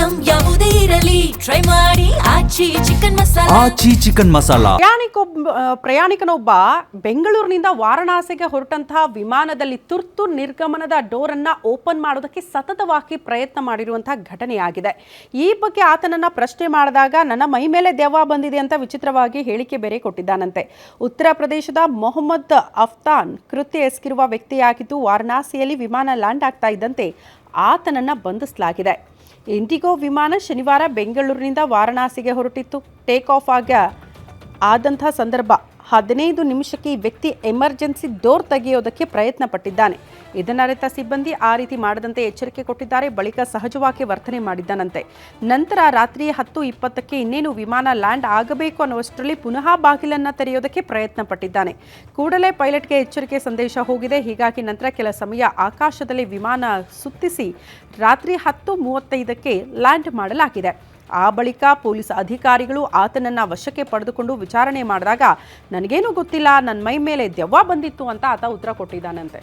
Item ಯಾವುದೇ ಇರಲಿ try ಮಾಡಿ ಆಚಿ ಚಿಕನ್ ಮಸಾಲಾ. ಆಚಿ ಚಿಕನ್ ಮಸಾಲಾ. ಪ್ರಯಾಣಿಕನೊಬ್ಬ ಬೆಂಗಳೂರಿನಿಂದ ವಾರಣಾಸಿಗೆ ಹೊರಟಂತಹ ವಿಮಾನದಲ್ಲಿ ತುರ್ತು ನಿರ್ಗಮನದ ಡೋರ್ ಅನ್ನ ಓಪನ್ ಮಾಡೋದಕ್ಕೆ ಸತತವಾಗಿ ಪ್ರಯತ್ನ ಮಾಡಿರುವಂತಹ ಘಟನೆಯಾಗಿದೆ. ಈ ಬಗ್ಗೆ ಆತನನ್ನ ಪ್ರಶ್ನೆ ಮಾಡಿದಾಗ ನನ್ನ ಮೈ ಮೇಲೆ ದೆವ್ವ ಬಂದಿದೆ ಅಂತ ವಿಚಿತ್ರವಾಗಿ ಹೇಳಿಕೆ ಬೇರೆ ಕೊಟ್ಟಿದ್ದಾನಂತೆ. ಉತ್ತರ ಪ್ರದೇಶದ ಮೊಹಮ್ಮದ್ ಅಫ್ತಾನ್ ಕೃತ್ಯ ಎಸಗಿರುವ ವ್ಯಕ್ತಿಯಾಗಿದ್ದು ವಾರಣಾಸಿಯಲ್ಲಿ ವಿಮಾನ ಲ್ಯಾಂಡ್ ಆಗ್ತಾ ಇದ್ದಂತೆ ಆತನನ್ನ ಬಂಧಿಸಲಾಗಿದೆ. ಇಂಡಿಗೋ ವಿಮಾನ ಶನಿವಾರ ಬೆಂಗಳೂರಿನಿಂದ ವಾರಣಾಸಿಗೆ ಹೊರಟಿತ್ತು. ಟೇಕ್ ಆಫ್ ಆದಂಥ ಸಂದರ್ಭ 15 ನಿಮಿಷಕ್ಕೆ ಈ ವ್ಯಕ್ತಿ ಎಮರ್ಜೆನ್ಸಿ ಡೋರ್ ತೆಗೆಯೋದಕ್ಕೆ ಪ್ರಯತ್ನ ಪಟ್ಟಿದ್ದಾನೆ. ಇದನ್ನರಿತ ಸಿಬ್ಬಂದಿ ಆ ರೀತಿ ಮಾಡದಂತೆ ಎಚ್ಚರಿಕೆ ಕೊಟ್ಟಿದ್ದಾರೆ. ಬಳಿಕ ಸಹಜವಾಗಿ ವರ್ತನೆ ಮಾಡಿದ್ದಾನಂತೆ. ನಂತರ ರಾತ್ರಿ 10:20ಕ್ಕೆ ಇನ್ನೇನು ವಿಮಾನ ಲ್ಯಾಂಡ್ ಆಗಬೇಕು ಅನ್ನುವಷ್ಟರಲ್ಲಿ ಪುನಃ ಬಾಗಿಲನ್ನು ತೆರೆಯೋದಕ್ಕೆ ಪ್ರಯತ್ನ ಪಟ್ಟಿದ್ದಾನೆ. ಕೂಡಲೇ ಪೈಲಟ್ಗೆ ಎಚ್ಚರಿಕೆ ಸಂದೇಶ ಹೋಗಿದೆ. ಹೀಗಾಗಿ ನಂತರ ಕೆಲ ಸಮಯ ಆಕಾಶದಲ್ಲಿ ವಿಮಾನ ಸುತ್ತಿಸಿ ರಾತ್ರಿ 10:35ಕ್ಕೆ ಲ್ಯಾಂಡ್ ಮಾಡಲಾಗಿದೆ. ಆ ಬಳಿಕ ಪೊಲೀಸ್ ಅಧಿಕಾರಿಗಳು ಆತನನ್ನು ವಶಕ್ಕೆ ಪಡೆದುಕೊಂಡು ವಿಚಾರಣೆ ಮಾಡಿದಾಗ ನನಗೇನೂ ಗೊತ್ತಿಲ್ಲ, ನನ್ನ ಮೈ ಮೇಲೆ ದೆವ್ವ ಬಂದಿತ್ತು ಅಂತ ಆತ ಉತ್ತರ ಕೊಟ್ಟಿದ್ದಾನಂತೆ.